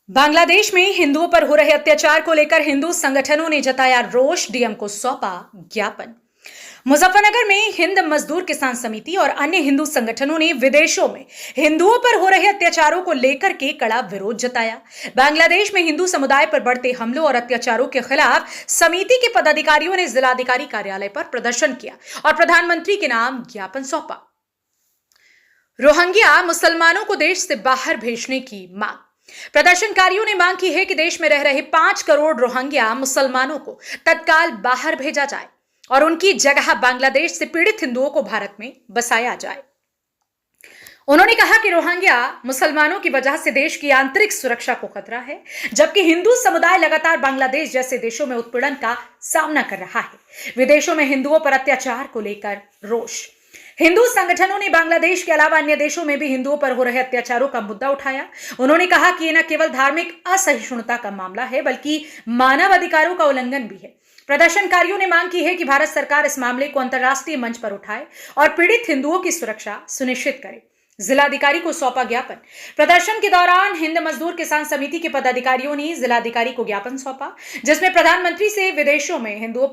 बांग्लादेश में हिंदुओं पर हो रहे अत्याचार को लेकर हिंदू संगठनों ने जताया रोष, डीएम को सौंपा ज्ञापन। मुजफ्फरनगर में हिंद मजदूर किसान समिति और अन्य हिंदू संगठनों ने विदेशों में हिंदुओं पर हो रहे अत्याचारों को लेकर के कड़ा विरोध जताया। बांग्लादेश में हिंदू समुदाय पर बढ़ते हमलों और अत्याचारों के खिलाफ समिति के पदाधिकारियों ने जिलाधिकारी कार्यालय पर प्रदर्शन किया और प्रधानमंत्री के नाम ज्ञापन सौंपा। रोहिंग्या मुसलमानों को देश से बाहर भेजने की मांग। प्रदर्शनकारियों ने मांग की है कि देश में रह रहे 5 करोड़ रोहिंग्या मुसलमानों को तत्काल बाहर भेजा जाए और उनकी जगह बांग्लादेश से पीड़ित हिंदुओं को भारत में बसाया जाए। उन्होंने कहा कि रोहिंग्या मुसलमानों की वजह से देश की आंतरिक सुरक्षा को खतरा है, जबकि हिंदू समुदाय लगातार बांग्लादेश जैसे देशों में उत्पीड़न का सामना कर रहा है। विदेशों में हिंदुओं पर अत्याचार को लेकर रोष। हिंदू संगठनों ने बांग्लादेश के अलावा अन्य देशों में भी हिंदुओं पर हो रहे अत्याचारों का मुद्दा उठाया। उन्होंने कहा कि यह न केवल धार्मिक असहिष्णुता का मामला है, बल्कि मानव अधिकारों का उल्लंघन भी है। प्रदर्शनकारियों ने मांग की है कि भारत सरकार इस मामले को अंतर्राष्ट्रीय मंच पर उठाए और पीड़ित हिंदुओं की सुरक्षा सुनिश्चित करे। जिलाधिकारी को सौंपा ज्ञापन। प्रदर्शन के दौरान हिंद मजदूर किसान समिति के पदाधिकारियों ने जिलाधिकारी को ज्ञापन सौंपा, जिसमें प्रधानमंत्री से विदेशों में हिंदुओं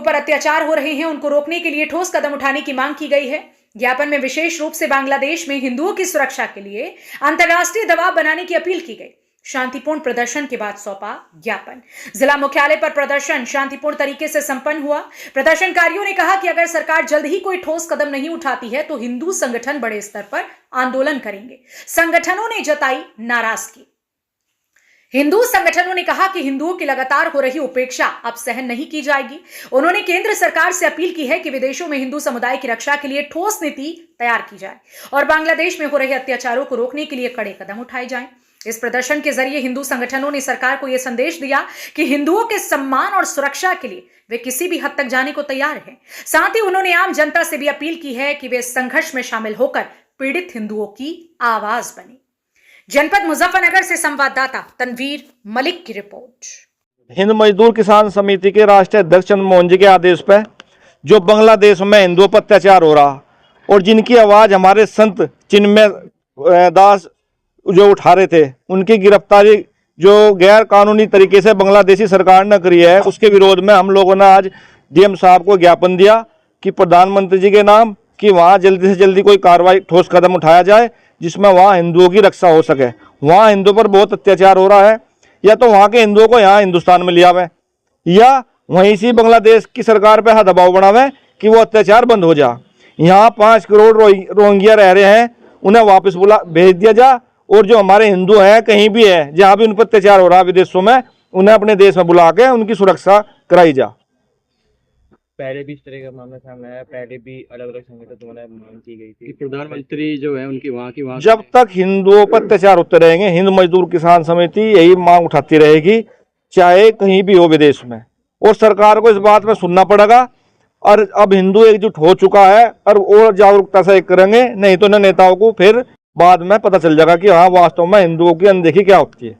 पर अत्याचार हो रहे हैं उनको रोकने के लिए ठोस कदम उठाने की मांग की गई है। ज्ञापन में विशेष रूप से बांग्लादेश में हिंदुओं की सुरक्षा के लिए अंतर्राष्ट्रीय दबाव बनाने की अपील की गई। शांतिपूर्ण प्रदर्शन के बाद सौंपा ज्ञापन। जिला मुख्यालय पर प्रदर्शन शांतिपूर्ण तरीके से संपन्न हुआ। प्रदर्शनकारियों ने कहा कि अगर सरकार जल्द ही कोई ठोस कदम नहीं उठाती है तो हिंदू संगठन बड़े स्तर पर आंदोलन करेंगे। संगठनों ने जताई नाराजगी। हिंदू संगठनों ने कहा कि हिंदुओं की लगातार हो रही उपेक्षा अब सहन नहीं की जाएगी। उन्होंने केंद्र सरकार से अपील की है कि विदेशों में हिंदू समुदाय की रक्षा के लिए ठोस नीति तैयार की जाए और बांग्लादेश में हो रहे अत्याचारों को रोकने के लिए कड़े कदम उठाए जाएं। इस प्रदर्शन के जरिए हिंदू संगठनों ने सरकार को यह संदेश दिया कि हिंदुओं के सम्मान और सुरक्षा के लिए वे किसी भी हद तक जाने को तैयार हैं। साथ ही उन्होंने आम जनता से भी अपील की है कि वे इस संघर्ष में शामिल होकर पीड़ित हिंदुओं की आवाज बने। जनपद मुजफ्फरनगर से संवाददाता तनवीर मलिक की रिपोर्ट। हिंद मजदूर किसान समिति के राष्ट्रीय अध्यक्ष चंद्र मोहन जी के आदेश पर जो बांग्लादेश में हिंदुओं पर अत्याचार हो रहा और जिनकी आवाज हमारे संत चिन्मय दास जो उठा रहे थे, उनकी गिरफ्तारी जो गैर कानूनी तरीके से बांग्लादेशी सरकार ने करी है, उसके विरोध में हम लोगों ने आज डीएम साहब को ज्ञापन दिया कि प्रधानमंत्री जी के नाम कि वहाँ जल्दी से जल्दी कोई कार्रवाई ठोस कदम उठाया जाए जिसमें वहाँ हिंदुओं की रक्षा हो सके। वहाँ हिंदुओं पर बहुत अत्याचार हो रहा है, या तो वहाँ के हिंदुओं को यहाँ हिंदुस्तान में लिया हुए या वहीं से बांग्लादेश की सरकार पर दबाव बनावे कि वो अत्याचार बंद हो जा। यहाँ 5 करोड़ रोहिंग्या रह रहे हैं, उन्हें वापस भेज दिया जा और जो हमारे हिंदू हैं कहीं भी है जहाँ भी उन पर अत्याचार हो रहा है विदेशों में, उन्हें अपने देश में बुला के उनकी सुरक्षा कराई जा। पहले भी इस तरह का मामला सामने आया, पहले भी अलग अलग संगठन द्वारा मांग की गई थी। प्रधानमंत्री जो है उनकी वहाँ जब तक हिंदुओं पर अत्याचार होते रहेंगे, हिंद मजदूर किसान समिति यही मांग उठाती रहेगी, चाहे कहीं भी हो विदेश में, और सरकार को इस बात में सुनना पड़ेगा। और अब हिंदू एकजुट हो चुका है और जागरूकता से करेंगे, नहीं तो इन नेताओं को फिर बाद में पता चल जाएगा कि हाँ वास्तव में हिंदुओं की अनदेखी क्या होती है।